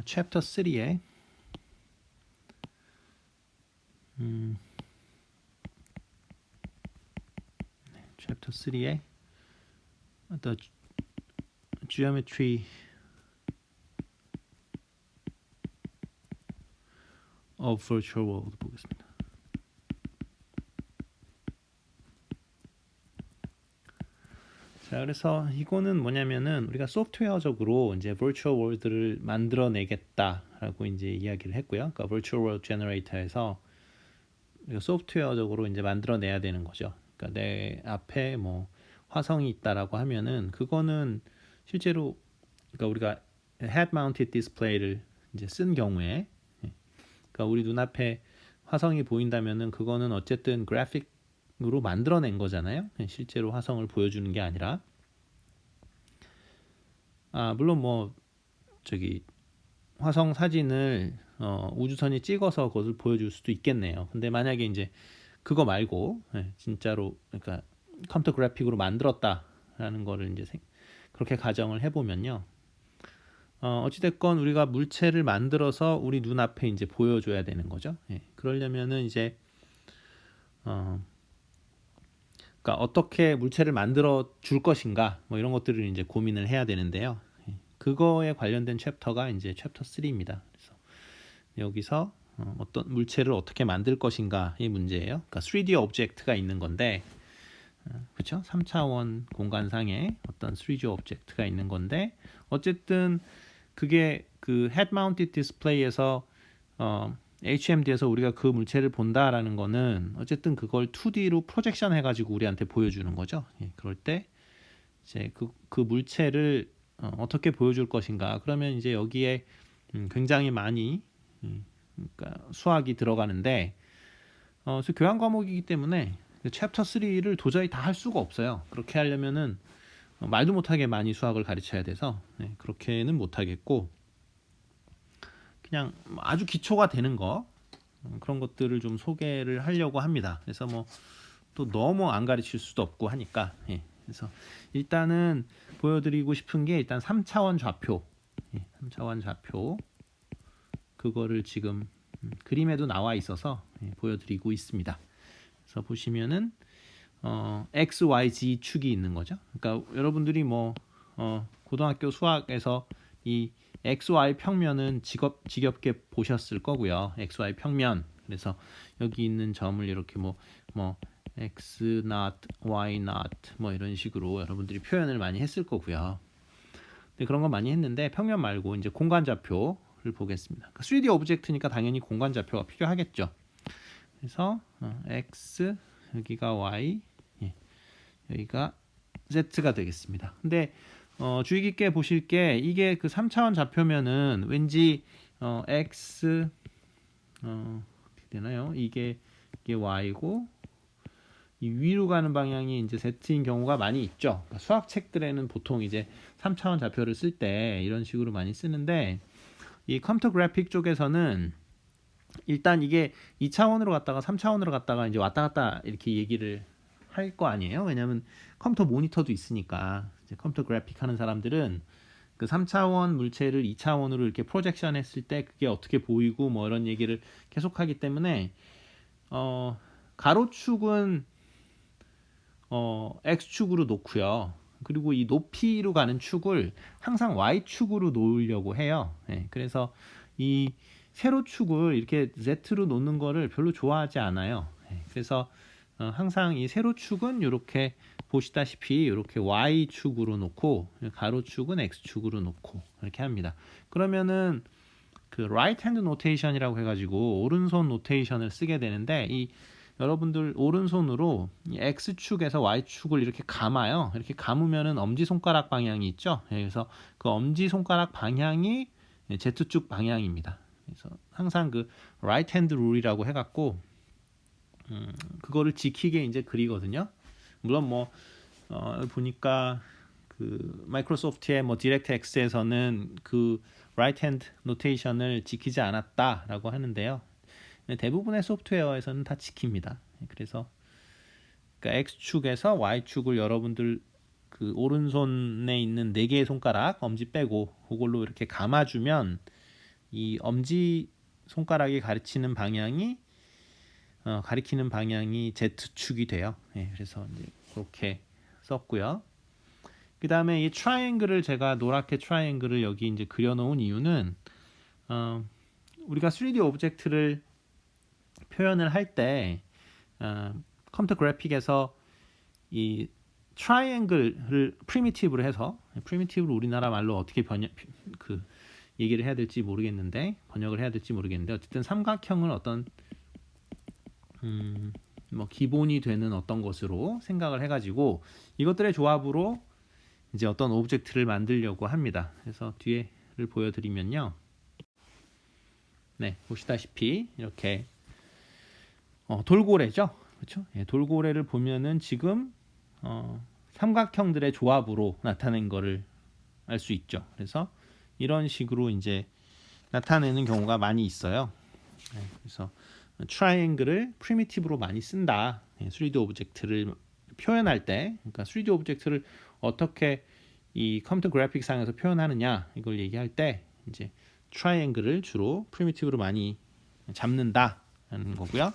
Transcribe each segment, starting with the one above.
챕터 3에 챕터 3에 The Geometry of Virtual World 보겠습니다. 자, 그래서 이거는 뭐냐면은 우리가 소프트웨어적으로 이제 Virtual World를 만들어내겠다라고 이제 이야기를 했고요. 그러니까 Virtual World Generator에서 우리가 소프트웨어적으로 이제 만들어내야 되는 거죠. 그러니까 내 앞에 뭐 화성이 있다라고 하면은 그거는 실제로 그러니까 우리가 head mounted display를 이제 쓴 경우에 그러니까 우리 눈앞에 화성이 보인다면은 그거는 어쨌든 그래픽으로 만들어낸 거잖아요. 실제로 화성을 보여주는 게 아니라 물론 뭐 저기 화성 사진을 우주선이 찍어서 그것을 보여줄 수도 있겠네요. 근데 만약에 이제 그거 말고 진짜로 그러니까 컴퓨터 그래픽으로 만들었다라는 거를 이제 그렇게 가정을 해보면요. 어찌됐건 우리가 물체를 만들어서 우리 눈앞에 이제 보여줘야 되는 거죠. 그러려면은 이제 그러니까 어떻게 물체를 만들어 줄 것인가 뭐 이런 것들을 이제 고민을 해야 되는데요. 그거에 관련된 챕터가 이제 챕터 3입니다. 그래서 여기서 어떤 물체를 어떻게 만들 것인가 이 문제예요. 그러니까 3D 오브젝트가 있는 건데 그렇죠? 3차원 공간상에 어떤 3D 오브젝트가 있는 건데 어쨌든 그게 그 head mounted display에서 HMD에서 우리가 그 물체를 본다라는 거는 어쨌든 그걸 2D로 프로젝션 해가지고 우리한테 보여주는 거죠. 그럴 때 이제 그 물체를 어떻게 보여줄 것인가. 그러면 이제 여기에 굉장히 많이 그러니까 수학이 들어가는데 그래서 교양 과목이기 때문에 챕터 3를 도저히 다 할 수가 없어요. 그렇게 하려면은 말도 못하게 많이 수학을 가르쳐야 돼서 그렇게는 못하겠고 그냥 아주 기초가 되는 거 그런 것들을 좀 소개를 하려고 합니다. 그래서 뭐 또 너무 안 가르칠 수도 없고 하니까 그래서 일단은 보여드리고 싶은 게 일단 3차원 좌표 3차원 좌표 그거를 지금 그림에도 나와 있어서 보여드리고 있습니다. 그래서 보시면은 X, Y, Z 축이 있는 거죠. 그러니까 여러분들이 뭐 고등학교 수학에서 이 X, Y 평면은 지겹게 보셨을 거고요. X, Y 평면. 그래서 여기 있는 점을 이렇게 뭐 X not, Y not 뭐 이런 식으로 여러분들이 표현을 많이 했을 거고요. 근데 그런 거 많이 했는데 평면 말고 이제 공간 좌표를 보겠습니다. 그러니까 3D 오브젝트니까 당연히 공간 좌표가 필요하겠죠. 그래서 X 여기가 Y 여기가 Z가 되겠습니다. 근데 주의 깊게 보실 게 이게 그 3차원 좌표면은 왠지 X 어떻게 되나요? 이게 Y고 이 위로 가는 방향이 이제 Z인 경우가 많이 있죠. 그러니까 수학 책들에는 보통 이제 3차원 좌표를 쓸 때 이런 식으로 많이 쓰는데 이 컴퓨터 그래픽 쪽에서는 일단 이게 2차원으로 갔다가 3차원으로 갔다가 이제 왔다 갔다 이렇게 얘기를 할 거 아니에요. 왜냐하면 컴퓨터 모니터도 있으니까 이제 컴퓨터 그래픽 하는 사람들은 그 3차원 물체를 2차원으로 이렇게 프로젝션 했을 때 그게 어떻게 보이고 뭐 이런 얘기를 계속 하기 때문에 가로축은 X축으로 놓고요. 그리고 이 높이로 가는 축을 항상 Y축으로 놓으려고 해요. 그래서 이 세로축을 이렇게 Z로 놓는 거를 별로 좋아하지 않아요. 그래서 항상 이 세로축은 이렇게 보시다시피 이렇게 Y축으로 놓고 가로축은 X축으로 놓고 이렇게 합니다. 그러면은 그 right hand notation이라고 해가지고 오른손 노테이션을 쓰게 되는데 이 여러분들 오른손으로 X축에서 Y축을 이렇게 감아요. 이렇게 감으면은 엄지손가락 방향이 있죠. 그래서 그 엄지손가락 방향이 Z축 방향입니다. 그래서 항상 그 right hand rule이라고 해갖고 그거를 지키게 이제 그리거든요. 물론 뭐 보니까 그 마이크로소프트의 뭐 디렉트 X에서는 그 right hand 노테이션을 지키지 않았다라고 하는데요. 대부분의 소프트웨어에서는 다 지킵니다. 그래서 그러니까 X축에서 Y축을 여러분들 그 오른손에 있는 4개의 손가락 엄지 빼고 그걸로 이렇게 감아주면 이 엄지 손가락이 가리키는 방향이 Z축이 돼요. 예, 그래서 이제 그렇게 썼고요. 그 다음에 이 트라이앵글을 제가 노랗게 트라이앵글을 여기 이제 그려놓은 이유는 우리가 3D 오브젝트를 표현을 할 때 컴퓨터 그래픽에서 이 트라이앵글을 프리미티브로 해서 프리미티브를 우리나라 말로 어떻게 얘기를 해야 될지 모르겠는데 번역을 해야 될지 모르겠는데 어쨌든 삼각형을 어떤 뭐 기본이 되는 어떤 것으로 생각을 해가지고 이것들의 조합으로 이제 어떤 오브젝트를 만들려고 합니다. 그래서 뒤에를 보여드리면요, 네, 보시다시피 이렇게 돌고래죠, 그렇죠? 예, 돌고래를 보면은 지금 삼각형들의 조합으로 나타낸 거를 알 수 있죠. 그래서 이런 식으로 이제 나타내는 경우가 많이 있어요. 네, 그래서 트라이앵글을 프리미티브로 많이 쓴다. 3D 오브젝트를 표현할 때, 그러니까 3D 오브젝트를 어떻게 이 컴퓨터 그래픽 상에서 표현하느냐 이걸 얘기할 때 이제 트라이앵글을 주로 프리미티브로 많이 잡는다라는 거고요.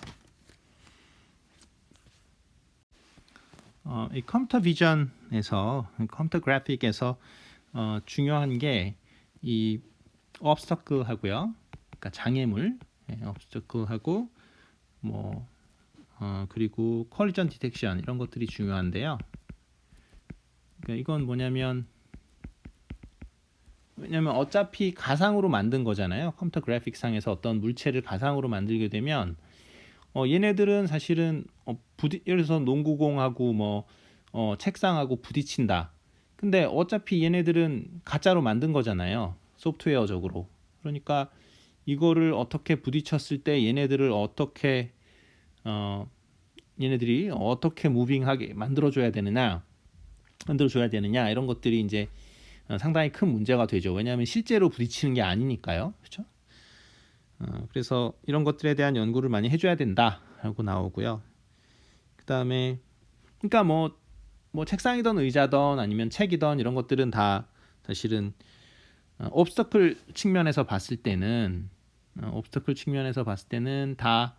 이 컴퓨터 비전에서 컴퓨터 그래픽에서 중요한 게 이 obstacle하고요, 그러니까 장애물, obstacle하고 뭐 그리고 collision detection 이런 것들이 중요한데요. 그러니까 이건 왜냐면 어차피 가상으로 만든 거잖아요. 컴퓨터 그래픽 상에서 어떤 물체를 가상으로 만들게 되면 얘네들은 사실은 예를 들어서 농구공하고 책상하고 부딪힌다. 근데 어차피 얘네들은 가짜로 만든 거잖아요. 소프트웨어적으로. 그러니까 이거를 어떻게 부딪혔을 때 얘네들이 어떻게 무빙하게 만들어줘야 되느냐 이런 것들이 이제 상당히 큰 문제가 되죠. 왜냐하면 실제로 부딪히는 게 아니니까요. 그렇죠? 그래서 이런 것들에 대한 연구를 많이 해줘야 된다라고 나오고요. 그 다음에 그러니까 뭐 책상이든 의자든 아니면 책이든 이런 것들은 다 사실은 옵스터클 측면에서 봤을 때는 다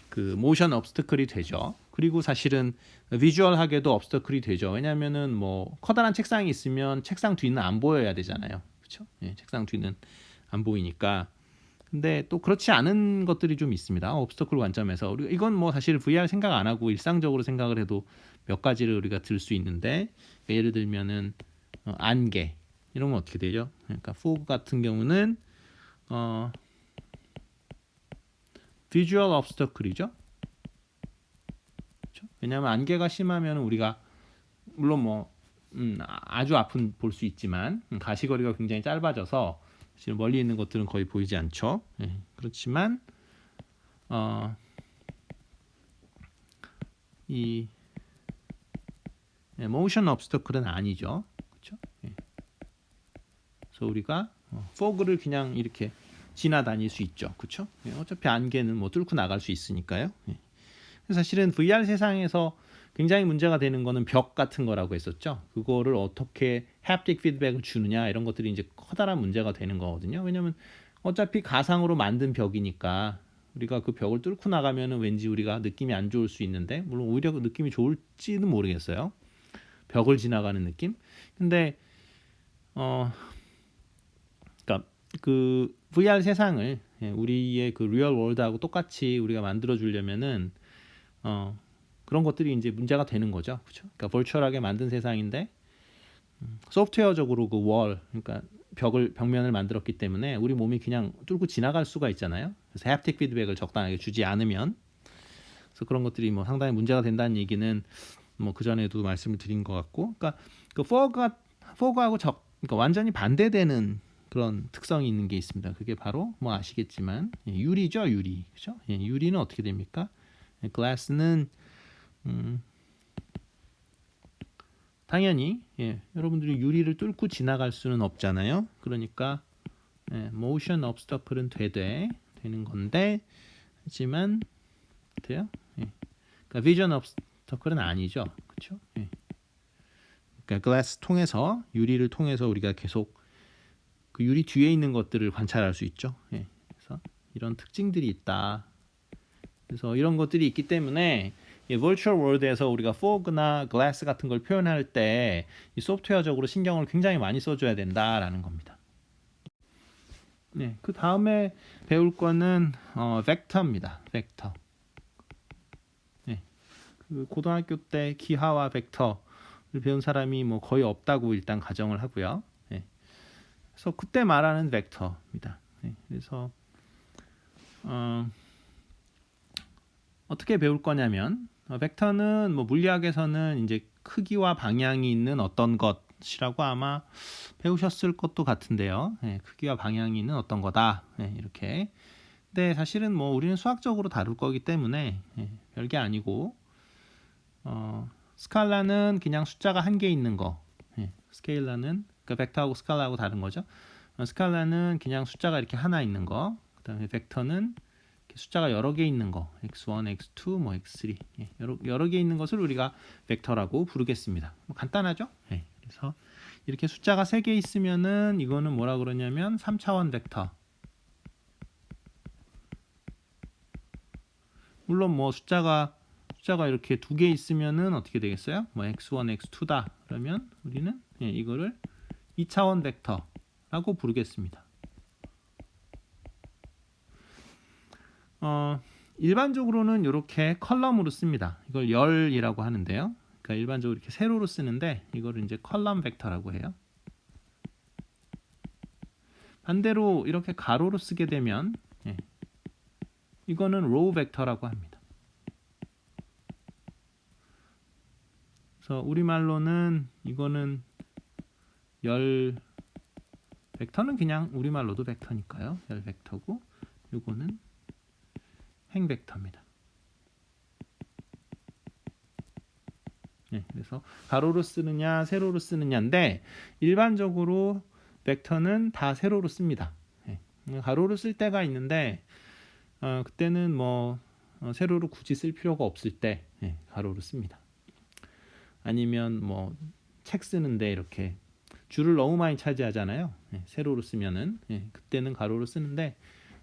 그 모션 옵스터클이 되죠. 그리고 사실은 비주얼하게도 옵스터클이 되죠. 왜냐하면은 뭐 커다란 책상이 있으면 책상 뒤는 안 보여야 되잖아요. 그렇죠? 예, 책상 뒤는 안 보이니까. 근데 또 그렇지 않은 것들이 좀 있습니다. 옵스터클 관점에서 우리가 이건 뭐 사실 VR 생각 안 하고 일상적으로 생각을 해도 몇 가지를 우리가 들 수 있는데, 예를 들면은 안개 이런 건 어떻게 되죠? 그러니까 포그 같은 경우는 비주얼 옵스터클이죠. 그렇죠? 왜냐하면 안개가 심하면 우리가 물론 아주 아픈 볼 수 있지만 가시거리가 굉장히 짧아져서 사실 멀리 있는 것들은 거의 보이지 않죠. 예, 그렇지만 이 모션 옵스터클은 아니죠. 그렇죠? 예. 그래서 우리가 포그를 그냥 이렇게 지나다닐 수 있죠. 그렇죠? 예, 어차피 안개는 뭐 뚫고 나갈 수 있으니까요. 예. 사실은 VR 세상에서 굉장히 문제가 되는 거는 벽 같은 거라고 했었죠. 그거를 어떻게 햅틱 피드백을 주느냐 이런 것들이 이제 커다란 문제가 되는 거거든요. 왜냐면 어차피 가상으로 만든 벽이니까 우리가 그 벽을 뚫고 나가면은 왠지 우리가 느낌이 안 좋을 수 있는데, 물론 오히려 그 느낌이 좋을지는 모르겠어요. 벽을 지나가는 느낌. 근데 그러니까 그 VR 세상을 우리의 그 리얼 월드하고 똑같이 우리가 만들어 주려면은 그런 것들이 이제 문제가 되는 거죠. 그렇죠? 그러니까 벌추얼하게 만든 세상인데 소프트웨어적으로 그 그러니까 벽면을 만들었기 때문에 우리 몸이 그냥 뚫고 지나갈 수가 있잖아요. 그래서 햅틱 피드백을 적당하게 주지 않으면, 그래서 그런 것들이 뭐 상당히 문제가 된다는 얘기는 뭐 그 전에도 말씀을 드린 것 같고, 그러니까 그 포그하고 그러니까 완전히 반대되는 그런 특성이 있는 게 있습니다. 그게 바로 뭐 아시겠지만 유리죠, 유리. 그렇죠? 유리는 어떻게 됩니까? 글라스는 당연히 여러분들이 유리를 뚫고 지나갈 수는 없잖아요. 그러니까 모션 옵스터클은 되는 건데, 하지만 돼요? 그러니까 비전 옵스터클은 아니죠. 그렇죠? 그러니까 글라스 통해서, 유리를 통해서 우리가 계속 그 유리 뒤에 있는 것들을 관찰할 수 있죠. 예, 그래서 이런 특징들이 있다. 그래서 이런 것들이 있기 때문에 이 virtual world에서 우리가 fog나 glass 같은 걸 표현할 때 이 소프트웨어적으로 신경을 굉장히 많이 써줘야 된다라는 겁니다. 네, 그 다음에 배울 거는 벡터입니다. 벡터. 네, 그 고등학교 때 기하와 벡터를 배운 사람이 뭐 거의 없다고 일단 가정을 하고요. 네, 그래서 그때 말하는 벡터입니다. 네, 그래서 어떻게 배울 거냐면 벡터는 뭐 물리학에서는 이제 크기와 방향이 있는 어떤 것이라고 아마 배우셨을 것도 같은데요. 네, 크기와 방향이 있는 어떤 거다. 네, 이렇게. 근데 사실은 뭐 우리는 수학적으로 다룰 거기 때문에 별게 아니고 스칼라는 그냥 숫자가 한 개 있는 거. 스케일러는 그러니까 벡터하고 스칼라하고 다른 거죠. 스칼라는 그냥 숫자가 이렇게 하나 있는 거. 그다음에 벡터는 숫자가 여러 개 있는 거, x1, x2, 뭐 x3 여러 개 있는 것을 우리가 벡터라고 부르겠습니다. 뭐 간단하죠? 그래서 이렇게 숫자가 3개 있으면은 이거는 뭐라 그러냐면 3차원 벡터. 물론 뭐 숫자가 이렇게 2개 있으면은 어떻게 되겠어요? 뭐 x1, x2다. 그러면 우리는 이거를 2차원 벡터라고 부르겠습니다. 일반적으로는 이렇게 컬럼으로 씁니다. 이걸 열이라고 하는데요. 그러니까 일반적으로 이렇게 세로로 쓰는데 이거를 이제 컬럼 벡터라고 해요. 반대로 이렇게 가로로 쓰게 되면 이거는 로우 벡터라고 합니다. 그래서 우리말로는 이거는 열 벡터는 그냥 우리말로도 벡터니까요. 열 벡터고 이거는 행 벡터입니다. 그래서 가로로 쓰느냐 세로로 쓰느냐인데 일반적으로 벡터는 다 세로로 씁니다. 가로로 쓸 때가 있는데 그때는 뭐 세로로 굳이 쓸 필요가 없을 때 가로로 씁니다. 아니면 뭐 책 쓰는데 이렇게 줄을 너무 많이 차지하잖아요. 세로로 쓰면은 그때는 가로로 쓰는데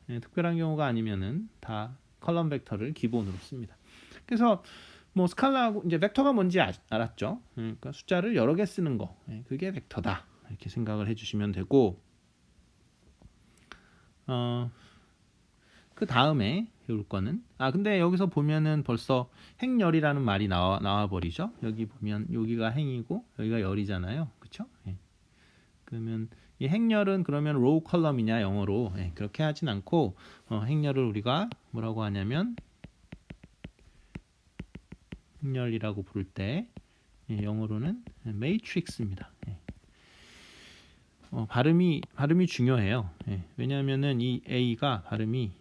특별한 경우가 아니면은 다 컬럼 벡터를 기본으로 씁니다. 그래서 뭐 스칼라하고 이제 벡터가 뭔지 알았죠. 그러니까 숫자를 여러 개 쓰는 거, 그게 벡터다 이렇게 생각을 해주시면 되고, 그 다음에 배울 거는 근데 여기서 보면은 벌써 행열이라는 말이 나와 버리죠. 여기 보면 여기가 행이고 여기가 열이잖아요, 그렇죠? 그러면 이 행열은 그러면 로우 컬럼이냐 영어로 그렇게 하진 않고 행열을 우리가 뭐라고 하냐면 행열이라고 부를 때 영어로는 매트릭스입니다. 발음이 중요해요. 왜냐하면은 이 A가 발음이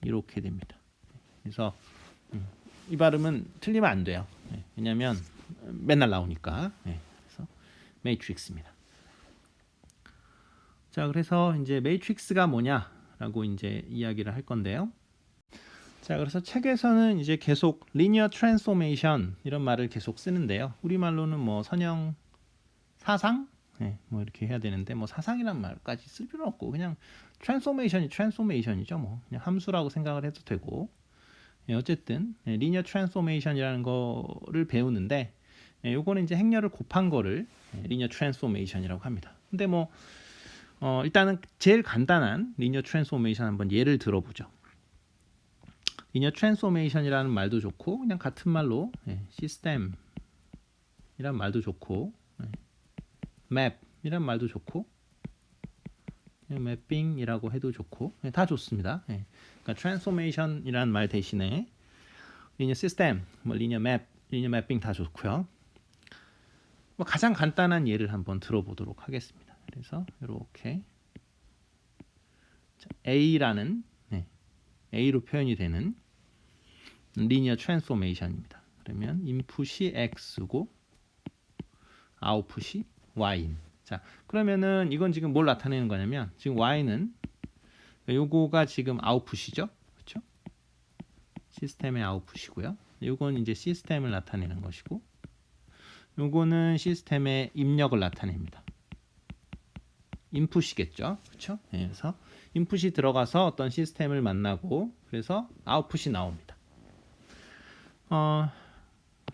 이렇게 됩니다. 그래서 이 발음은 틀리면 안 돼요. 왜냐하면 맨날 나오니까. 그래서 매트릭스입니다. 자, 그래서 이제 매트릭스가 뭐냐라고 이제 이야기를 할 건데요. 자, 그래서 책에서는 이제 계속 linear transformation 이런 말을 계속 쓰는데요. 우리말로는 뭐 선형 사상 뭐 이렇게 해야 되는데 뭐 사상이란 말까지 쓸 필요는 없고 그냥 트랜스포메이션이죠. 뭐 그냥 함수라고 생각을 해도 되고 어쨌든 리니어 트랜스포메이션이라는 거를 배우는데 요거는 이제 행렬을 곱한 거를 리니어 트랜스포메이션이라고 합니다. 근데 뭐 일단은 제일 간단한 리니어 트랜스포메이션 한번 예를 들어보죠. 리니어 트랜스포메이션이라는 말도 좋고 그냥 같은 말로 시스템이란 말도 좋고 맵이란 말도 좋고 그냥 매핑이라고 해도 좋고 다 좋습니다. 그러니까 트랜스포메이션이라는 말 대신에 리니어 시스템, 뭐 리니어 맵, 리니어 매핑 다 좋고요. 뭐 가장 간단한 예를 한번 들어보도록 하겠습니다. 그래서 이렇게 A라는 A로 표현이 되는 리니어 트랜스포메이션입니다. 그러면 인풋이 X고 아웃풋이 Y인. 자, 그러면은 이건 지금 뭘 나타내는 거냐면 지금 Y는 요거가 지금 아웃풋이죠. 그렇죠? 시스템의 아웃풋이고요. 요건 이제 시스템을 나타내는 것이고 요거는 시스템의 입력을 나타냅니다. 인풋이겠죠. 그렇죠? 그래서 인풋이 들어가서 어떤 시스템을 만나고 그래서 아웃풋이 나옵니다.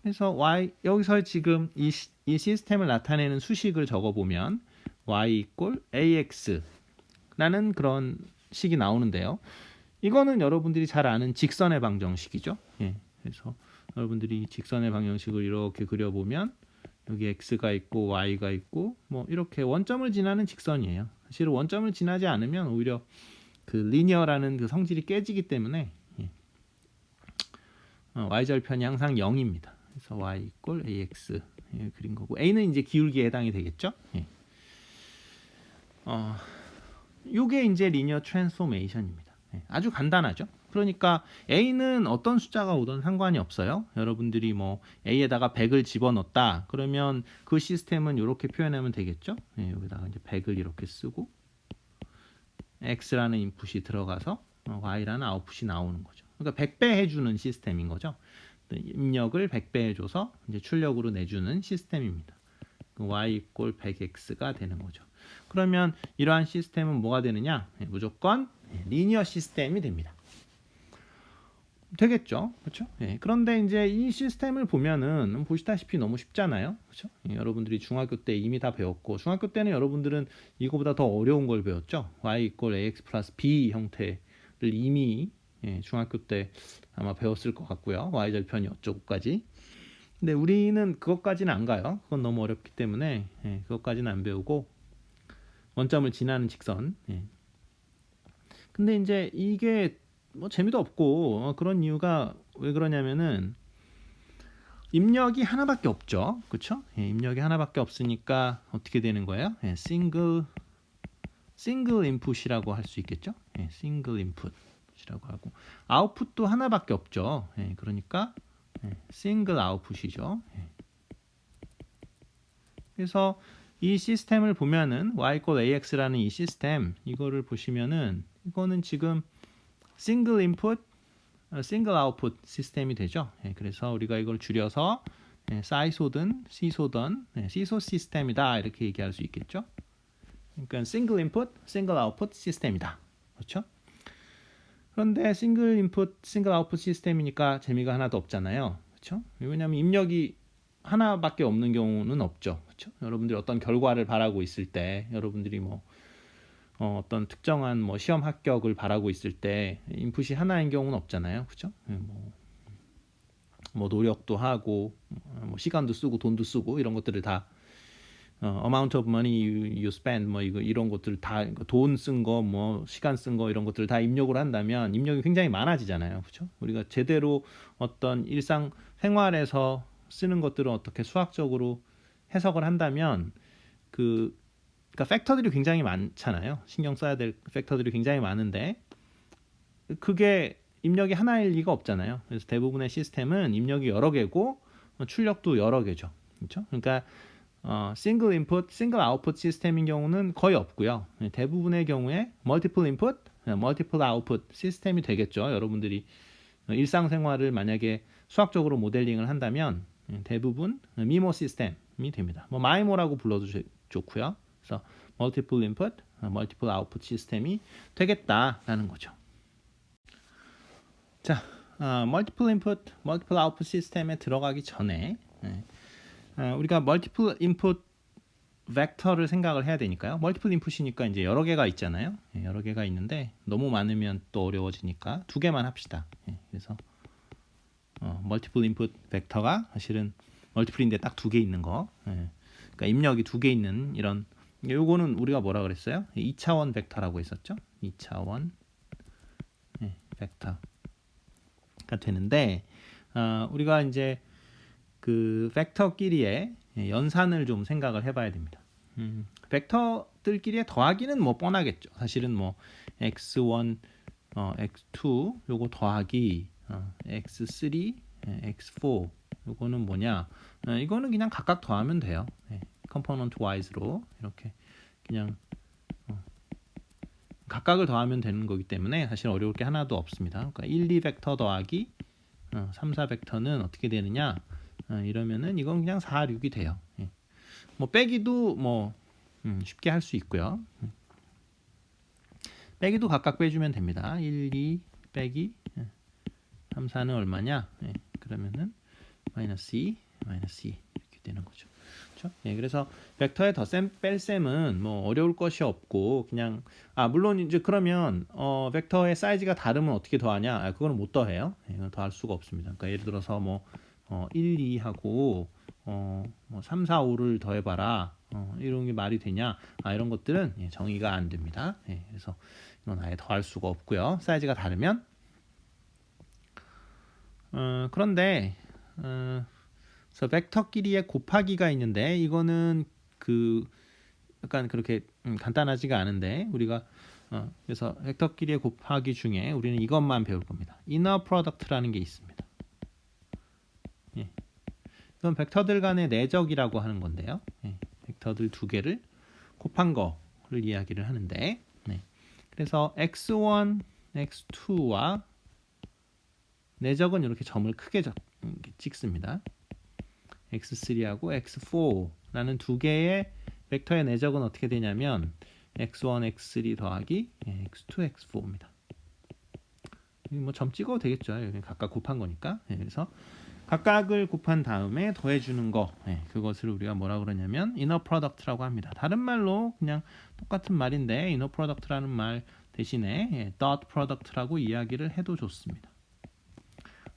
그래서 y 여기서 지금 이 시스템을 나타내는 수식을 적어보면 y 이꼴 ax라는 그런 식이 나오는데요. 이거는 여러분들이 잘 아는 직선의 방정식이죠. 그래서 여러분들이 직선의 방정식을 이렇게 그려보면 여기 x가 있고 y가 있고 뭐 이렇게 원점을 지나는 직선이에요. 사실 원점을 지나지 않으면 오히려 그 리니어라는 그 성질이 깨지기 때문에 y절편이 항상 0입니다. 그래서 y 이꼴 ax 그린 거고 a는 이제 기울기에 해당이 되겠죠. 요게 이제 리니어 트랜스포메이션입니다. 아주 간단하죠. 그러니까 a는 어떤 숫자가 오든 상관이 없어요. 여러분들이 뭐 a에다가 100을 집어넣었다 그러면 그 시스템은 이렇게 표현하면 되겠죠. 여기다가 이제 100을 이렇게 쓰고 x라는 인풋이 들어가서 y라는 아웃풋이 나오는 거죠. 그러니까 100배 해주는 시스템인 거죠. 입력을 100배 해줘서 이제 출력으로 내주는 시스템입니다. y 이꼴 100x가 되는 거죠. 그러면 이러한 시스템은 뭐가 되느냐? 무조건 리니어 시스템이 됩니다. 되겠죠, 그렇죠? 그런데 이제 이 시스템을 보면은 보시다시피 너무 쉽잖아요, 그렇죠? 여러분들이 중학교 때 이미 다 배웠고 중학교 때는 여러분들은 이거보다 더 어려운 걸 배웠죠. y 이꼴 ax 플러스 b 형태를 이미 중학교 때 아마 배웠을 것 같고요. y절편이 어쩌고까지. 근데 우리는 그것까지는 안 가요. 그건 너무 어렵기 때문에 그것까지는 안 배우고 원점을 지나는 직선. 근데 이제 이게 뭐 재미도 없고 그런 이유가 왜 그러냐면은 입력이 하나밖에 없죠. 그렇죠? 입력이 하나밖에 없으니까 어떻게 되는 거예요? 싱글 인풋이라고 할 수 있겠죠? 싱글 인풋이라고 하고 아웃풋도 하나밖에 없죠. 그러니까 싱글 아웃풋이죠. 그래서 이 시스템을 보면은 y = ax라는 이 시스템 이거를 보시면은 이거는 지금 싱글 인풋, 싱글 아웃풋 시스템이 되죠. 그래서 우리가 이걸 줄여서 사이소든 시소든 시소 시스템이다 이렇게 얘기할 수 있겠죠. 그러니까 싱글 인풋, 싱글 아웃풋 시스템이다. 그렇죠? 그런데 싱글 인풋, 싱글 아웃풋 시스템이니까 재미가 하나도 없잖아요. 그렇죠? 왜냐하면 입력이 하나밖에 없는 경우는 없죠. 그렇죠? 여러분들이 어떤 결과를 바라고 있을 때, 여러분들이 뭐 어떤 특정한 뭐 시험 합격을 바라고 있을 때 인풋이 하나인 경우는 없잖아요. 그렇죠? 뭐 노력도 하고 뭐 시간도 쓰고 돈도 쓰고 이런 것들을 다 amount of money you spend 뭐 이런 것들 다 돈 쓴 거 뭐 시간 쓴 거 이런 것들을 다 입력을 한다면 입력이 굉장히 많아지잖아요. 그렇죠? 우리가 제대로 어떤 일상 생활에서 쓰는 것들을 어떻게 수학적으로 해석을 한다면 그러니까 팩터들이 굉장히 많잖아요. 신경 써야 될 팩터들이 굉장히 많은데 그게 입력이 하나일 리가 없잖아요. 그래서 대부분의 시스템은 입력이 여러 개고 출력도 여러 개죠. 그렇죠? 그러니까 싱글 인풋, 싱글 아웃풋 시스템인 경우는 거의 없고요. 대부분의 경우에 멀티플 인풋, 멀티플 아웃풋 시스템이 되겠죠. 여러분들이 일상생활을 만약에 수학적으로 모델링을 한다면 대부분 미모 시스템이 됩니다. 뭐 마이모라고 불러도 좋고요. 그래서 멀티플 인풋, 멀티플 아웃풋 시스템이 되겠다라는 거죠. 자, 멀티플 인풋, 멀티플 아웃풋 시스템에 들어가기 전에 우리가 멀티플 인풋 벡터를 생각을 해야 되니까요. 멀티플 인풋이니까 이제 여러 개가 있잖아요. 여러 개가 있는데 너무 많으면 또 어려워지니까 두 개만 합시다. 그래서 멀티플 인풋 벡터가 사실은 멀티플인데 딱 두 개 있는 거. 그러니까 입력이 두 개 있는 이런 요거는 우리가 뭐라 그랬어요? 2차원 벡터라고 했었죠. 2차원 벡터가 되는데 우리가 이제 그 벡터끼리의 연산을 좀 생각을 해봐야 됩니다. 벡터들끼리의 더하기는 뭐 뻔하겠죠. 사실은 뭐 x1, x2 요거 더하기 x3, x4 요거는 뭐냐? 이거는 그냥 각각 더하면 돼요. 컴포넌트 와이즈로 이렇게 그냥 각각을 더하면 되는 거기 때문에 사실 어려울 게 하나도 없습니다. 그러니까 1, 2 벡터 더하기 3, 4 벡터는 어떻게 되느냐? 이러면은 이건 그냥 4, 6이 돼요. 뭐 빼기도 뭐 쉽게 할 수 있고요. 빼기도 각각 빼주면 됩니다. 1, 2 빼기 3, 4는 얼마냐? 그러면은 마이너스 2, 마이너스 2 이렇게 되는 거죠. 그렇죠? 그래서 벡터의 덧셈 뺄셈은 뭐 어려울 것이 없고 그냥 물론 이제 그러면 벡터의 사이즈가 다르면 어떻게 더하냐? 그거는 못 더해요. 이건 더할 수가 없습니다. 그러니까 예를 들어서 뭐 1, 2하고 뭐 3, 4, 5를 더해봐라. 이런 게 말이 되냐? 이런 것들은 정의가 안 됩니다. 그래서 이건 아예 더할 수가 없고요. 사이즈가 다르면 그런데 그래서 벡터끼리의 곱하기가 있는데 이거는 그 약간 그렇게 간단하지가 않은데 우리가 그래서 벡터끼리의 곱하기 중에 우리는 이것만 배울 겁니다. 이너 프로덕트라는 게 있습니다. 이건 벡터들 간의 내적이라고 하는 건데요. 벡터들 두 개를 곱한 거를 이야기를 하는데 그래서 x1, x2와 내적은 이렇게 점을 크게 찍습니다. x3하고 x4라는 두 개의 벡터의 내적은 어떻게 되냐면 x1, x3 더하기 x2, x4입니다. 뭐 점 찍어도 되겠죠. 각각 곱한 거니까. 그래서 각각을 곱한 다음에 더해주는 거, 그것을 우리가 뭐라 그러냐면 이너 프로덕트라고 합니다. 다른 말로 그냥 똑같은 말인데 이너 프로덕트라는 말 대신에 dot product라고 이야기를 해도 좋습니다.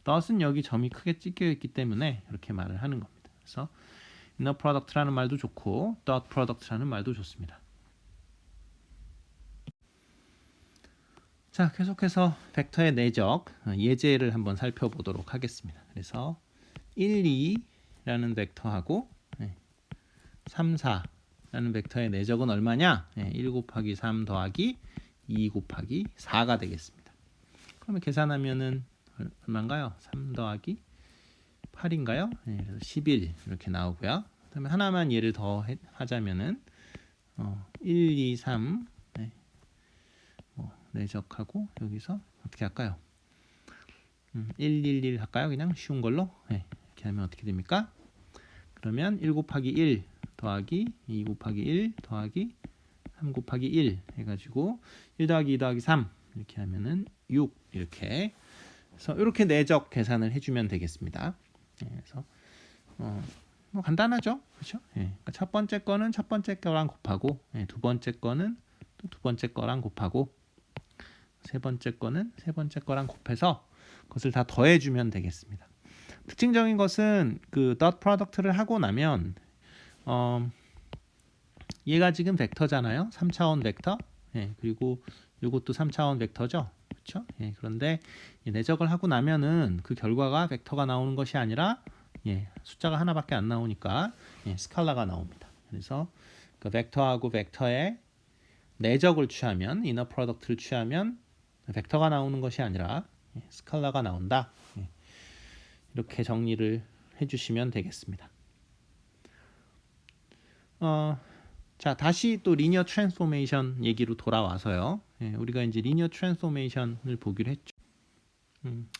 dot은 여기 점이 크게 찍혀 있기 때문에 이렇게 말을 하는 겁니다. 그래서 inner product라는 말도 좋고 dot product라는 말도 좋습니다. 자, 계속해서 벡터의 내적 예제를 한번 살펴보도록 하겠습니다. 그래서 1, 2라는 벡터하고 3, 4라는 벡터의 내적은 얼마냐? 1 곱하기 3 더하기 2 곱하기 4가 되겠습니다. 그러면 계산하면은 얼마인가요? 3 더하기 8인가요? 그래서 11 이렇게 나오고요. 그다음에 하나만 예를 더 하자면은 1, 2, 3 내적하고 여기서 어떻게 할까요? 1, 1, 1 할까요? 그냥 쉬운 걸로 이렇게 하면 어떻게 됩니까? 그러면 1 곱하기 1 더하기 2 곱하기 1 더하기 3 곱하기 1 해가지고 1 더하기 2 더하기 3 이렇게 하면은 6 이렇게 그래서 이렇게 내적 계산을 해주면 되겠습니다. 그래서 뭐 간단하죠, 그렇죠? 그러니까 첫 번째 거는 첫 번째 거랑 곱하고 두 번째 거는 또 두 번째 거랑 곱하고 세 번째 거는 세 번째 거랑 곱해서 그것을 다 더해주면 되겠습니다. 특징적인 것은 그 dot product를 하고 나면 얘가 지금 벡터잖아요. 3차원 벡터. 그리고 이것도 3차원 벡터죠. 그렇죠? 그런데 내적을 하고 나면은 그 결과가 벡터가 나오는 것이 아니라 숫자가 하나밖에 안 나오니까 스칼라가 나옵니다. 그래서 그 벡터하고 벡터의 내적을 취하면 이너 프로덕트를 취하면 벡터가 나오는 것이 아니라 스칼라가 나온다. 이렇게 정리를 해주시면 되겠습니다. 자, 다시 또 리니어 트랜스포메이션 얘기로 돌아와서요. 우리가 이제 리니어 트랜스포메이션을 보기로 했죠.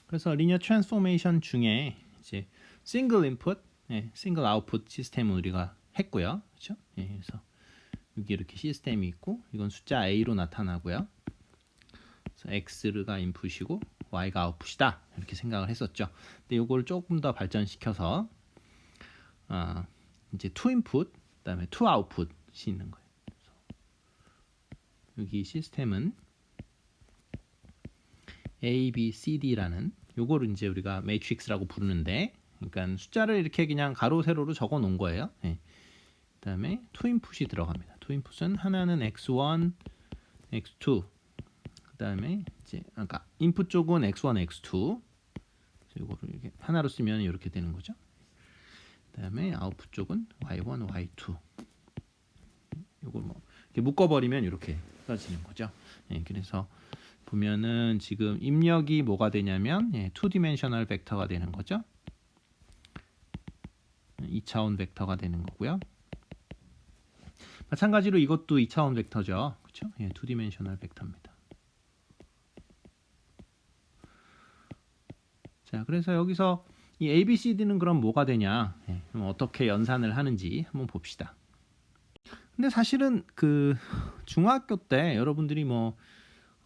그래서 리니어 트랜스포메이션 중에 이제 싱글 인풋, 싱글 아웃풋 시스템을 우리가 했고요. 그렇죠? 그래서 여기 이렇게 시스템이 있고 이건 숫자 A로 나타나고요. 그래서 X가 인풋이고 Y가 아웃풋이다. 이렇게 생각을 했었죠. 근데 이걸 조금 더 발전시켜서 이제 투 인풋, 그다음에 투 아웃풋이 있는 거예요. 여기 시스템은 A, B, C, D라는 요거를 이제 우리가 매트릭스라고 부르는데, 그러니까 숫자를 이렇게 그냥 가로 세로로 적어 놓은 거예요. 그다음에 투 인풋이 들어갑니다. 투 인풋은 하나는 x1, x2. 그다음에 이제 아까 인풋 쪽은 x1, x2. 이거를 이렇게 하나로 쓰면 이렇게 되는 거죠. 그다음에 아웃풋 쪽은 y1, y2. 이걸 뭐 이렇게 묶어버리면 이렇게 써지는 거죠. 그래서 보면은 지금 입력이 뭐가 되냐면 2디멘셔널 벡터가 되는 거죠. 2차원 벡터가 되는 거고요. 마찬가지로 이것도 2차원 벡터죠. 그렇죠? 2디멘셔널 벡터입니다. 자, 그래서 여기서 이 A, B, C, D는 그럼 뭐가 되냐? 그럼 어떻게 연산을 하는지 한번 봅시다. 근데 사실은 그 중학교 때 여러분들이 뭐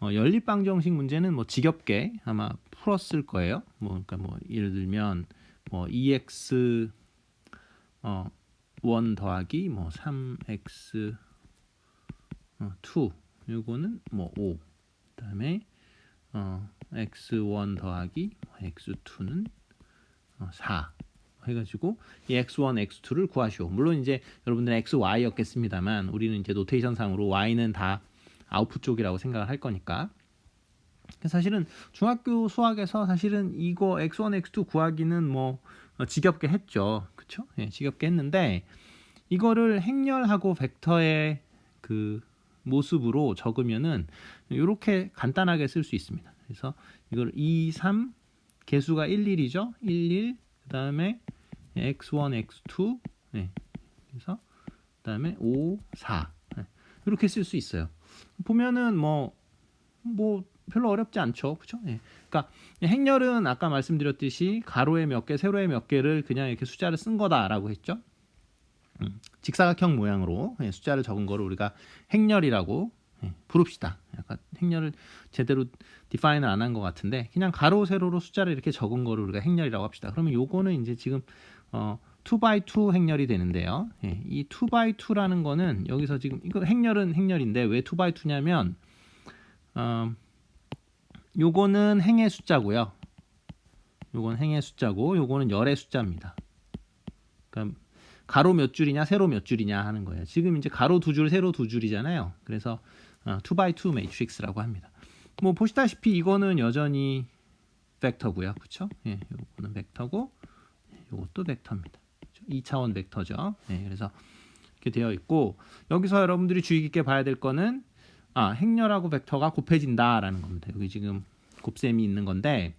연립방정식 문제는 뭐 지겹게 아마 풀었을 거예요. 뭐 그러니까 뭐 예를 들면 뭐 2x 1 더하기 뭐 3x 2 요거는 뭐 5. 그다음에 x1 더하기 x2는 4 해가지고 이 x1, x2를 구하시오. 물론 이제 여러분들은 x, y였겠습니다만 우리는 이제 노테이션 상으로 y는 다 아웃풋 쪽이라고 생각을 할 거니까. 사실은 중학교 수학에서 사실은 이거 x1, x2 구하기는 뭐 지겹게 했죠. 그렇죠? 예, 지겹게 했는데 이거를 행렬하고 벡터의 그 모습으로 적으면은 이렇게 간단하게 쓸 수 있습니다. 그래서 이걸 2, 3 개수가 1, 1이죠. 1, 1 그다음에 x1, x2 네. 그래서 그다음에 5, 4 네. 이렇게 쓸 수 있어요. 보면은 뭐 별로 어렵지 않죠. 그렇죠? 네. 그러니까 행렬은 아까 말씀드렸듯이 가로에 몇 개, 세로에 몇 개를 그냥 이렇게 숫자를 쓴 거다라고 했죠. 직사각형 모양으로 숫자를 적은 거를 우리가 행렬이라고 부릅시다. 약간 행렬을 제대로 디파인을 안 한 것 같은데 그냥 가로 세로로 숫자를 이렇게 적은 거를 우리가 행렬이라고 합시다. 그러면 요거는 이제 지금 2x2 행렬이 되는데요. 이 2x2라는 거는 여기서 지금 이거 행렬은 행렬인데 왜 2x2냐면 요거는 행의 숫자고요. 요건 행의 숫자고 요거는 열의 숫자입니다. 그러니까 가로 몇 줄이냐 세로 몇 줄이냐 하는 거예요. 지금 이제 가로 두 줄, 세로 두 줄이잖아요. 그래서 2x2 매트릭스라고 합니다. 뭐 보시다시피 이거는 여전히 벡터고요. 그렇죠? 예, 요거는 벡터고 요것도 벡터입니다. 2차원 벡터죠. 예, 그래서 이렇게 되어 있고 여기서 여러분들이 주의 깊게 봐야 될 거는 행렬하고 벡터가 곱해진다라는 겁니다. 여기 지금 곱셈이 있는 건데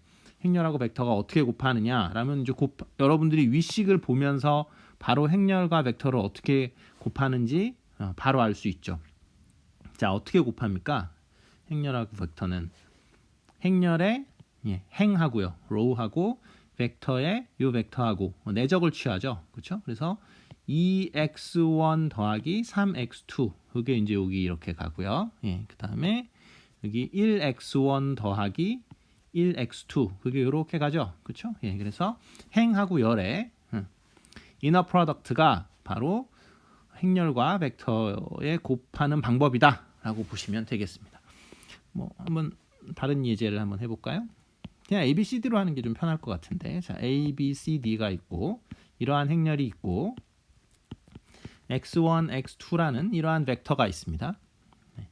행렬하고 벡터가 어떻게 곱하느냐라면 이제 여러분들이 위식을 보면서 바로 행렬과 벡터를 어떻게 곱하는지 바로 알 수 있죠. 자, 어떻게 곱합니까? 행렬하고 벡터는 행렬에 행하고요, 로우하고 벡터에 요 벡터하고 내적을 취하죠. 그렇죠? 그래서 2x1 더하기 3x2 그게 이제 여기 이렇게 가고요. 예, 그다음에 여기 1x1 더하기 1x2 그게 이렇게 가죠. 그렇죠? 예, 그래서 행하고 열의 이너 프로덕트가 바로 행렬과 벡터에 곱하는 방법이다라고 보시면 되겠습니다. 뭐 한번 다른 예제를 한번 해볼까요? 그냥 A, B, C, D로 하는 게 좀 편할 것 같은데, 자 A, B, C, D가 있고 이러한 행렬이 있고 x1, x2라는 이러한 벡터가 있습니다. 네.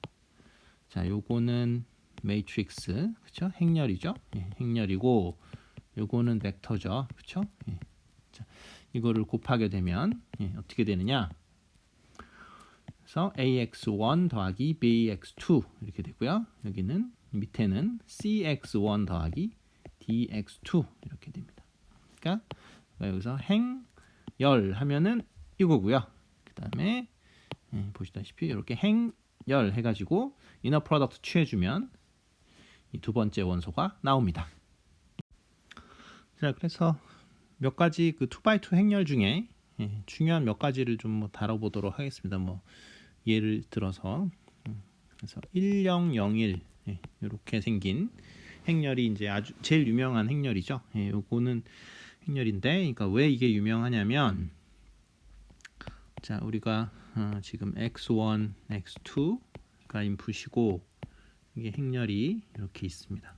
자, 요거는 매트릭스, 그렇죠? 행렬이죠. 예, 행렬이고 요거는 벡터죠, 그렇죠? 예. 자, 이거를 곱하게 되면 어떻게 되느냐? 그래서 ax1 더하기 bx2 이렇게 되고요. 여기는 밑에는 cx1 더하기 dx2 이렇게 됩니다. 그러니까 여기서 행열 하면은 이거고요. 그 다음에 보시다시피 이렇게 행열 해가지고 이너 프로덕트 취해주면 이 두 번째 원소가 나옵니다. 자, 그래서 몇 가지 그 2x2 행렬 중에 중요한 몇 가지를 좀 뭐 다뤄보도록 하겠습니다. 뭐 예를 들어서 그래서 1001 이렇게 생긴 행렬이 이제 아주 제일 유명한 행렬이죠. 요거는 행렬인데, 그러니까 왜 이게 유명하냐면, 자 우리가 지금 x1, x2가 인풋이고 이게 행렬이 이렇게 있습니다.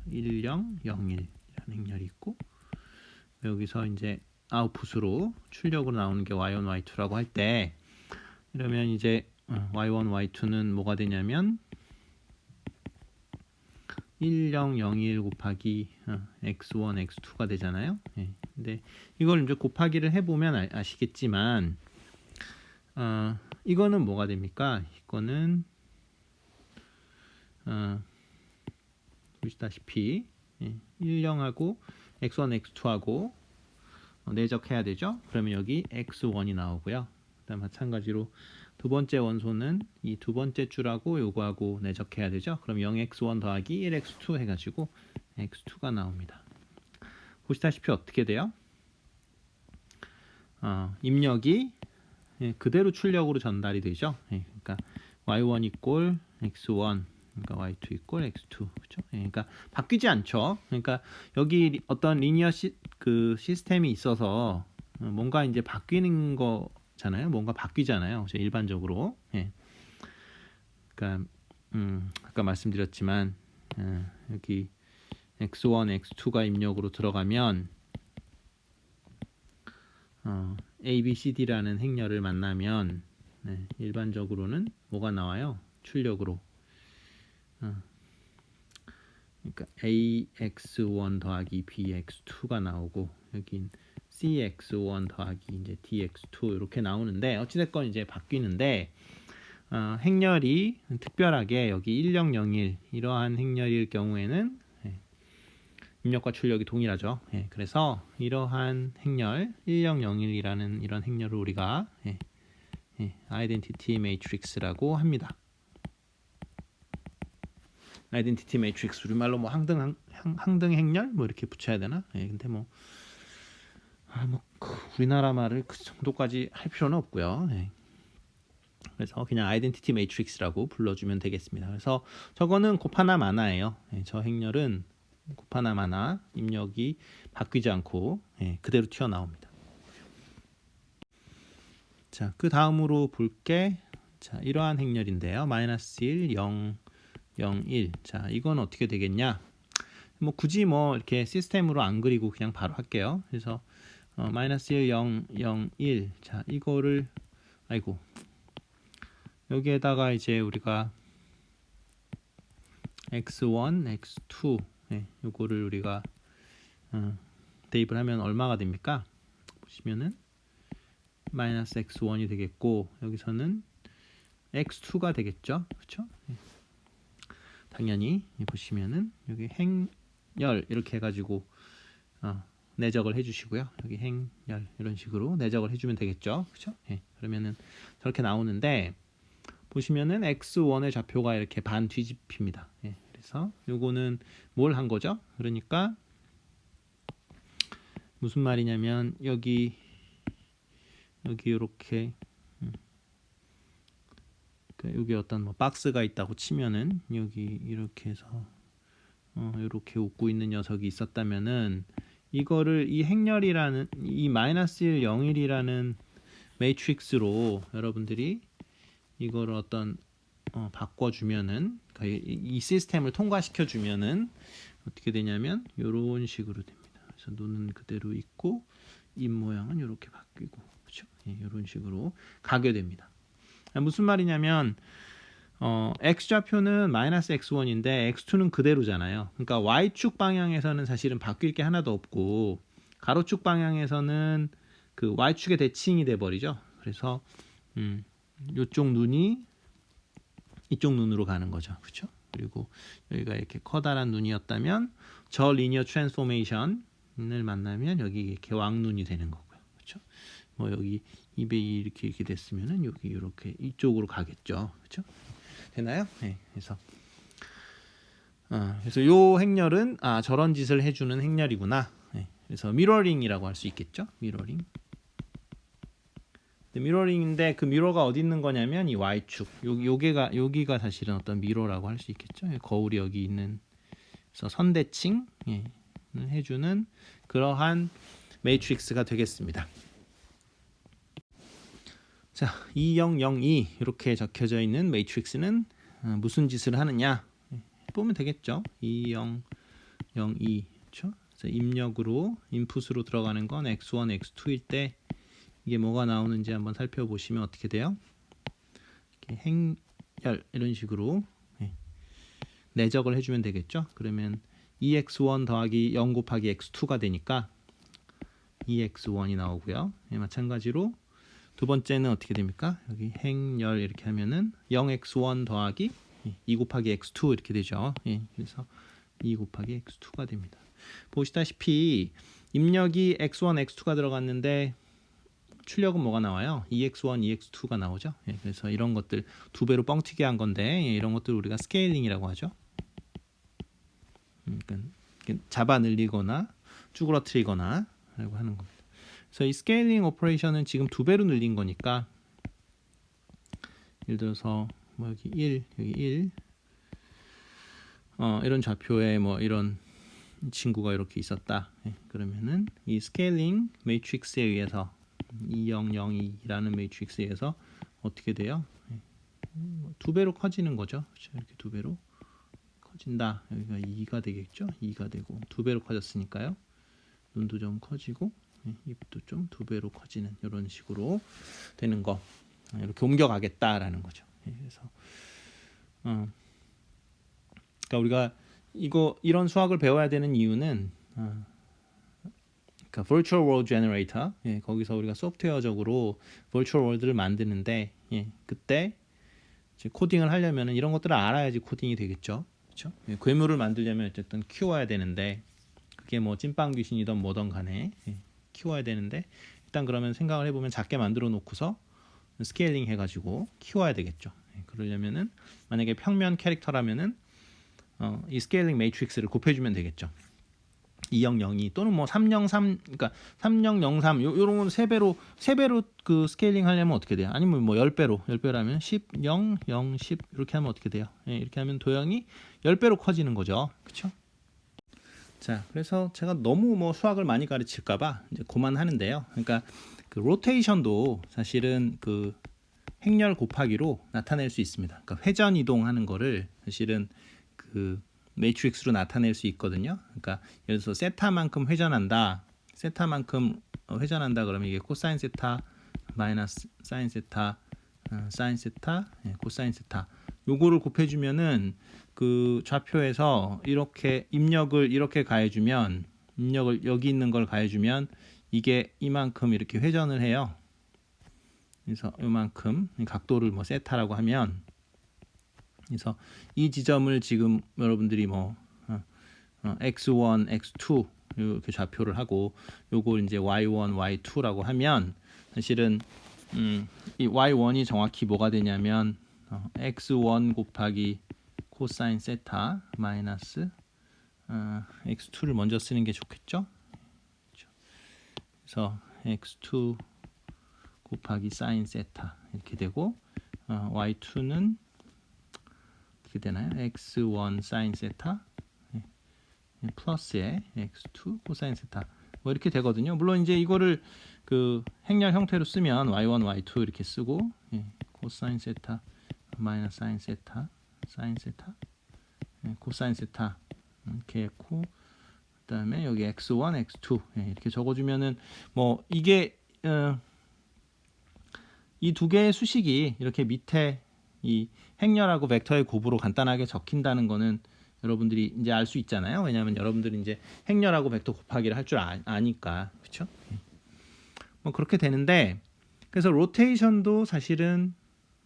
1001이라는 행렬이 있고 여기서 이제 아웃풋으로 출력으로 나오는 게 y1, y2라고 할 때 이러면 이제 y1, y2는 뭐가 되냐면 1001 곱하기 x1, x2가 되잖아요. 근데 이걸 이제 곱하기를 해보면 아시겠지만 이거는 뭐가 됩니까? 이거는 보시다시피 10하고 x1, x2하고 내적해야 되죠. 그러면 여기 x1이 나오고요. 그다음 마찬가지로 두 번째 원소는 이 두 번째 줄하고 요거하고 내적해야 되죠. 그럼 0x1 더하기 1x2 해가지고 x2가 나옵니다. 보시다시피 어떻게 돼요? 입력이 예, 그대로 출력으로 전달이 되죠. 예, 그러니까 y1 이꼴 x1 그러니까 y2 이꼴 x2 그렇죠? 예, 그러니까 바뀌지 않죠. 그러니까 여기 어떤 리니어 그 시스템이 있어서 뭔가 이제 바뀌는 거잖아요. 뭔가 바뀌잖아요. 일반적으로. 예. 그러니까 아까 말씀드렸지만 여기 x1, x2가 입력으로 들어가면 A, B, C, D라는 행렬을 만나면 일반적으로는 뭐가 나와요? 출력으로. 그러니까 AX1 더하기 BX2가 나오고 여긴 CX1 더하기 이제 DX2 이렇게 나오는데 어찌됐건 이제 바뀌는데 행렬이 특별하게 여기 1001 이러한 행렬일 경우에는 입력과 출력이 동일하죠. 예, 그래서 이러한 행렬 1001이라는 이런 행렬을 우리가 아이덴티티 매트릭스라고 합니다. 아이덴티티 매트릭스 우리말로 뭐 항등 행렬 뭐 이렇게 붙여야 되나? 예, 근데 우리나라 말을 그 정도까지 할 필요는 없고요. 예. 그래서 그냥 아이덴티티 매트릭스라고 불러주면 되겠습니다. 그래서 저거는 곱하나 마나예요. 예, 저 행렬은 곱하나 마나 입력이 바뀌지 않고 그대로 튀어나옵니다. 자, 그 다음으로 볼게 자, 이러한 행렬인데요. 마이너스 1, 0, 0, 1. 자, 이건 어떻게 되겠냐? 뭐 굳이 뭐 이렇게 시스템으로 안 그리고 그냥 바로 할게요. 그래서 마이너스 1, 0, 0, 1. 자, 이거를 아이고 여기에다가 이제 우리가 x1, x2 요거를 우리가 대입을 하면 얼마가 됩니까? 보시면은 마이너스 x1이 되겠고 여기서는 x2가 되겠죠, 그렇죠? 당연히 보시면은 여기 행렬 이렇게 해가지고 내적을 해주시고요. 여기 행렬 이런 식으로 내적을 해주면 되겠죠, 그렇죠? 그러면은 저렇게 나오는데 보시면은 x1의 좌표가 이렇게 반 뒤집힙니다. 그래서 요거는 뭘 한 거죠? 그러니까 무슨 말이냐면 여기 이렇게 여기 어떤 뭐 박스가 있다고 치면은 여기 이렇게 해서 이렇게 웃고 있는 녀석이 있었다면은 이거를 이 행렬이라는 이 마이너스 1, 0, 1이라는 매트릭스로 여러분들이 이거를 어떤 바꿔주면은 이 시스템을 통과시켜 주면은 어떻게 되냐면 이런 식으로 됩니다. 그래서 눈은 그대로 있고 입 모양은 이렇게 바뀌고 그렇죠? 이런 식으로 가게 됩니다. 무슨 말이냐면 x 좌표는 마이너스 x1인데 x2는 그대로잖아요. 그러니까 y축 방향에서는 사실은 바뀔 게 하나도 없고 가로축 방향에서는 그 y축의 대칭이 돼 버리죠. 그래서 이쪽 눈이 이쪽 눈으로 가는 거죠. 그렇죠? 그리고 여기가 이렇게 커다란 눈이었다면 저 리니어 트랜스포메이션을 만나면 여기 이렇게 왕눈이 되는 거고요. 그렇죠? 뭐 여기 입에 이렇게 됐으면은 여기 이렇게 이쪽으로 가겠죠. 그렇죠? 되나요? 네. 그래서 요 행렬은 저런 짓을 해주는 행렬이구나. 네. 그래서 미러링이라고 할 수 있겠죠. 미러링. 미러링인데 그 미러가 어디 있는 거냐면 이 y축. 여기가 사실은 어떤 미러라고 할 수 있겠죠. 거울이 여기 있는 그래서 선대칭 해주는 그러한 매트릭스가 되겠습니다. 자, 2002 이렇게 적혀져 있는 매트릭스는 무슨 짓을 하느냐 보면 되겠죠. 2002 그렇죠? 그래서 입력으로 인풋으로 들어가는 건 x1, x2일 때 이게 뭐가 나오는지 한번 살펴보시면 어떻게 돼요? 이렇게 행렬 이런 식으로 내적을 해주면 되겠죠. 그러면 2x1 더하기 0 곱하기 x2가 되니까 2x1이 나오고요. 마찬가지로 두 번째는 어떻게 됩니까? 여기 행렬 이렇게 하면은 0x1 더하기 2 곱하기 x2 이렇게 되죠. 그래서 2 곱하기 x2가 됩니다. 보시다시피 입력이 x1, x2가 들어갔는데 출력은 뭐가 나와요? 2x1, 2x2가 나오죠. 그래서 이런 것들 두 배로 뻥튀기 한 건데 이런 것들 우리가 스케일링이라고 하죠. 그러니까 잡아 늘리거나 쭈그러뜨리거나 라고 하는 겁니다. 그래서 이 스케일링 오퍼레이션은 지금 두 배로 늘린 거니까 예를 들어서 뭐 여기 1, 여기 1, 이런 좌표에 뭐 이런 친구가 이렇게 있었다. 예, 그러면은 이 스케일링 매트릭스에 의해서 2002라는 매트릭스에 의해서 어떻게 돼요? 예, 두 배로 커지는 거죠. 그렇죠? 이렇게 두 배로 커진다. 여기가 2가 되겠죠? 2가 되고 두 배로 커졌으니까요. 눈도 좀 커지고 입도 좀 두 배로 커지는 이런 식으로 되는 거 이렇게 옮겨가겠다라는 거죠. 그래서 그러니까 우리가 이런 수학을 배워야 되는 이유는 그러니까 Virtual World Generator 거기서 우리가 소프트웨어적으로 Virtual World를 만드는데 그때 이제 코딩을 하려면은 이런 것들을 알아야지 코딩이 되겠죠. 그렇죠? 괴물을 만들려면 어쨌든 키워야 되는데 그게 뭐 찐빵 귀신이든 뭐든 간에 키워야 되는데 일단 그러면 생각을 해보면 작게 만들어 놓고서 스케일링 해가지고 키워야 되겠죠. 그러려면은 만약에 평면 캐릭터라면은 이 스케일링 매트릭스를 곱해주면 되겠죠. 2002 또는 뭐 303 그러니까 3003 요런 건 세 배로 그 스케일링 하려면 어떻게 돼요? 아니면 뭐 10배라면 10 0 0 10 이렇게 하면 어떻게 돼요? 이렇게 하면 도형이 10배로 커지는 거죠. 그렇죠? 자, 그래서 제가 너무 뭐 수학을 많이 가르칠까 봐 이제 그만하는데요. 그러니까 그 로테이션도 사실은 그 행렬 곱하기로 나타낼 수 있습니다. 그러니까 회전 이동하는 거를 사실은 그 매트릭스로 나타낼 수 있거든요. 그러니까 예를 들어서 세타만큼 회전한다. 세타만큼 회전한다 그러면 이게 코사인 세타 마이너스 사인 세타 사인 세타 코사인 세타 요거를 곱해주면은 그 좌표에서 이렇게 입력을 이렇게 가해주면 입력을 여기 있는 걸 가해주면 이게 이만큼 이렇게 회전을 해요. 그래서 이만큼 각도를 뭐 세타라고 하면 그래서 이 지점을 지금 여러분들이 뭐 x1, x2 이렇게 좌표를 하고 요걸 이제 y1, y2라고 하면 사실은 이 y1이 정확히 뭐가 되냐면 x1 곱하기 코사인 세타 마이너스 x2를 먼저 쓰는 게 좋겠죠? 그래서 x2 곱하기 사인 세타 이렇게 되고 y2는 어떻게 되나요? x1 사인 세타 플러스에 x2 코사인 세타 뭐 이렇게 되거든요. 물론 이제 이거를 그 행렬 형태로 쓰면 y1, y2 이렇게 쓰고 코사인 세타 마이너스 사인 세타 사인 세타 코사인 세타 이렇게 했고 그다음에 여기 x1, x2 이렇게 적어주면은 뭐 이게 이 두 개의 수식이 이렇게 밑에 이 행렬하고 벡터의 곱으로 간단하게 적힌다는 거는 여러분들이 이제 알 수 있잖아요. 왜냐하면 여러분들이 이제 행렬하고 벡터 곱하기를 할 줄 아니까 그렇죠? 뭐 그렇게 되는데 그래서 로테이션도 사실은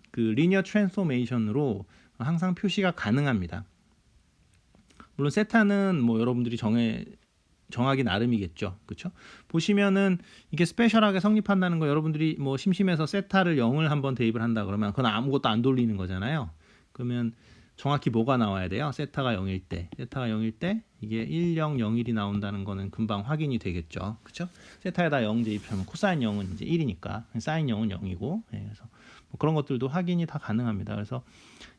그 리니어 트랜스포메이션으로 항상 표시가 가능합니다. 물론 세타는 뭐 여러분들이 정하기 나름이겠죠. 그렇죠? 보시면은 이게 스페셜하게 성립한다는 거 여러분들이 뭐 심심해서 세타를 0을 한번 대입을 한다 그러면 그건 아무것도 안 돌리는 거잖아요. 그러면 정확히 뭐가 나와야 돼요? 세타가 0일 때. 세타가 0일 때 이게 1, 0, 0, 1이 나온다는 거는 금방 확인이 되겠죠. 그렇죠? 세타에다 0 대입하면 코사인 0은 이제 1이니까 사인 0은 0이고 그래서 뭐 그런 것들도 확인이 다 가능합니다. 그래서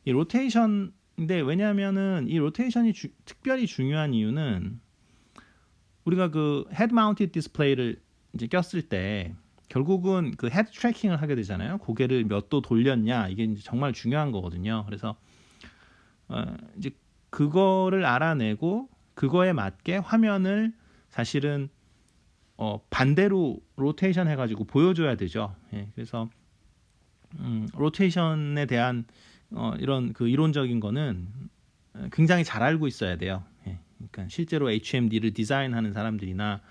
이 로테이션인데 왜냐하면은 이 로테이션이 특별히 중요한 이유는 우리가 그 헤드 마운티드 디스플레이를 이제 꼈을 때 결국은 그 헤드 트래킹을 하게 되잖아요. 고개를 몇 도 돌렸냐 이게 이제 정말 중요한 거거든요. 그래서 이제 그거를 알아내고 그거에 맞게 화면을 사실은 반대로 로테이션 해가지고 보여줘야 되죠. 그래서 로테이션에 대한 이런 그 이론적인 거는 굉장히 잘 알고 있어야 돼요. 그러니까 실제로 HMD를 디자인하는 사람들이나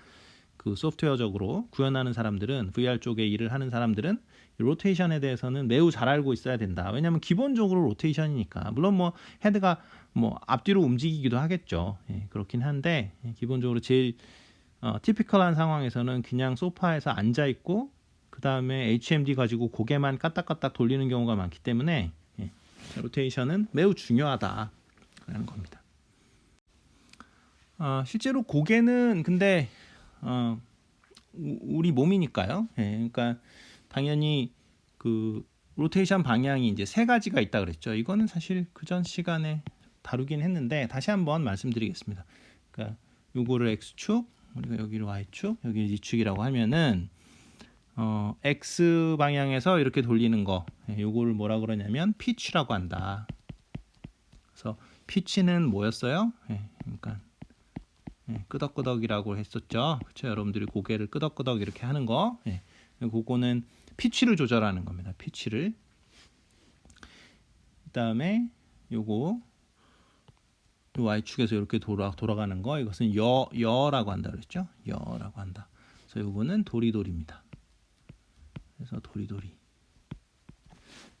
그 소프트웨어적으로 구현하는 사람들은 VR 쪽에 일을 하는 사람들은 로테이션에 대해서는 매우 잘 알고 있어야 된다. 왜냐하면 기본적으로 로테이션이니까 물론 뭐 헤드가 뭐 앞뒤로 움직이기도 하겠죠. 그렇긴 한데 기본적으로 제일 티피컬한 상황에서는 그냥 소파에서 앉아 있고 그 다음에 HMD 가지고 고개만 까딱까딱 돌리는 경우가 많기 때문에 로테이션은 매우 중요하다라는 겁니다. 실제로 고개는 근데 우리 몸이니까요. 그러니까 당연히 그 로테이션 방향이 이제 세 가지가 있다 그랬죠. 이거는 사실 그 전 시간에 다루긴 했는데 다시 한번 말씀드리겠습니다. 그러니까 요거를 x축, 우리가 여기를 y축, 여기 z축이라고 하면은 x 방향에서 이렇게 돌리는 거, 요거를 뭐라 그러냐면 피치라고 한다. 그래서 피치는 뭐였어요? 그러니까 끄덕끄덕이라고 했었죠. 그렇죠? 여러분들이 고개를 끄덕끄덕 이렇게 하는 거, 그거는 피치를 조절하는 겁니다. 피치를. 그다음에 요거 요 y축에서 이렇게 돌아가는 거, 이것은 여라고 한다 그랬죠? 여라고 한다. 그래서 요거는 도리도리입니다. 그래서 도리도리.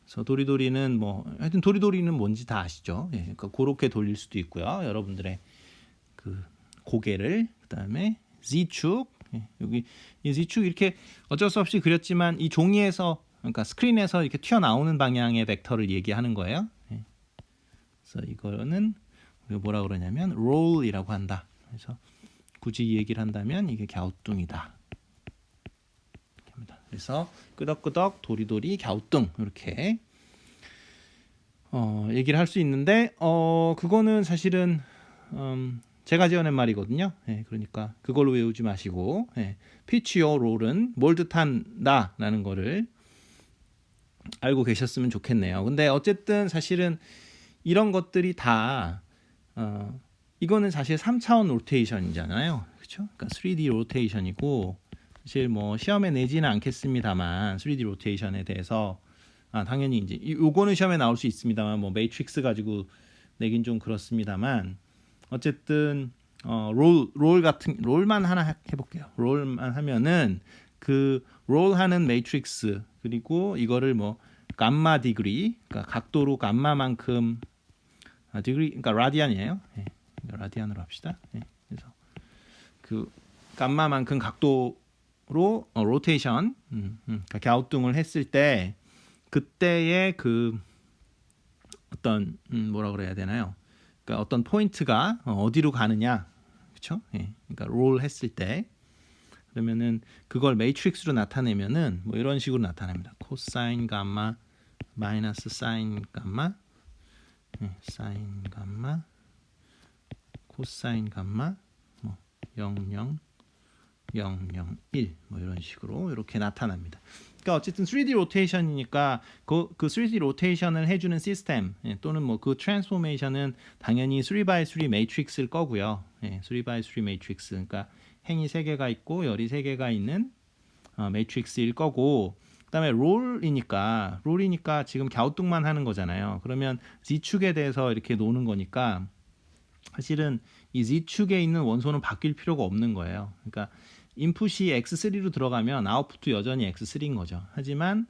그래서 도리도리는 뭐 하여튼 도리도리는 뭔지 다 아시죠? 그러니까 그렇게 돌릴 수도 있고요. 여러분들의 그 고개를. 그다음에 Z축. 여기 이 Z축 이렇게 어쩔 수 없이 그렸지만 이 종이에서, 그러니까 스크린에서 이렇게 튀어나오는 방향의 벡터를 얘기하는 거예요. 그래서 이거는 우리가 뭐라 그러냐면 roll이라고 한다. 그래서 굳이 이 얘기를 한다면 이게 갸우뚱이다. 그래서 끄덕끄덕, 도리도리, 갸우뚱 이렇게 얘기를 할 수 있는데 그거는 사실은 제가 지어낸 말이거든요. 그러니까 그걸로 외우지 마시고 피치요 롤은 뭘 뜻한다라는 거를 알고 계셨으면 좋겠네요. 근데 어쨌든 사실은 이런 것들이 다 이거는 사실 3차원 로테이션이잖아요. 그렇죠? 그러니까 3D 로테이션이고 사실 뭐 시험에 내지는 않겠습니다만 3D 로테이션에 대해서 당연히 이제 요거는 시험에 나올 수 있습니다만 뭐 매트릭스 가지고 내긴 좀 그렇습니다만 어쨌든 롤만 하나 해볼게요. 롤만 하면은 그 롤하는 매트릭스, 그리고 이거를 뭐 감마 디그리, 그러니까 각도로 감마만큼 디그리, 그러니까 라디안이에요. 라디안으로 합시다. 그래서 그 감마만큼 각도로 로테이션, 그러니까 갸우뚱을 했을 때 그때의 그 어떤 뭐라 그래야 되나요? 그러니까 어떤 포인트가 어디로 가느냐, 그렇죠? 그러니까 롤 했을 때 그러면은 그걸 매트릭스로 나타내면은 뭐 이런 식으로 나타납니다. 코사인 감마 마이너스 사인 감마, 사인 감마, 코사인 감마, 뭐 0, 0, 0, 0, 1, 뭐 이런 식으로 이렇게 나타납니다. 그러니까 어쨌든 3D 로테이션이니까 그 3D 로테이션을 해주는 시스템 또는 뭐 그 트랜스포메이션은 당연히 3x3 매트릭스일 거고요. 3x3 매트릭스, 그러니까 행이 3개가 있고 열이 3개가 있는 매트릭스일 거고, 그다음에 롤이니까 지금 갸우뚱만 하는 거잖아요. 그러면 Z축에 대해서 이렇게 노는 거니까 사실은 이 Z축에 있는 원소는 바뀔 필요가 없는 거예요. 그러니까 인풋이 X3로 들어가면 아웃풋도 여전히 X3인 거죠. 하지만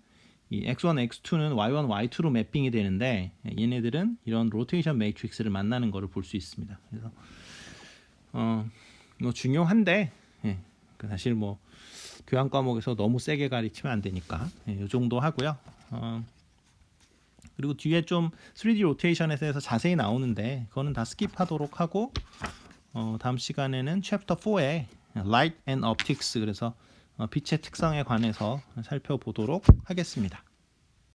이 X1, X2는 Y1, Y2로 매핑이 되는데 얘네들은 이런 로테이션 매트릭스를 만나는 거를 볼 수 있습니다. 그래서 뭐 중요한데 사실 뭐 교양 과목에서 너무 세게 가르치면 안 되니까 이 정도 하고요. 그리고 뒤에 좀 3D 로테이션에 대해서 자세히 나오는데 그거는 다 스킵하도록 하고 다음 시간에는 챕터 4에 Light and Optics, 그래서 빛의 특성에 관해서 살펴보도록 하겠습니다.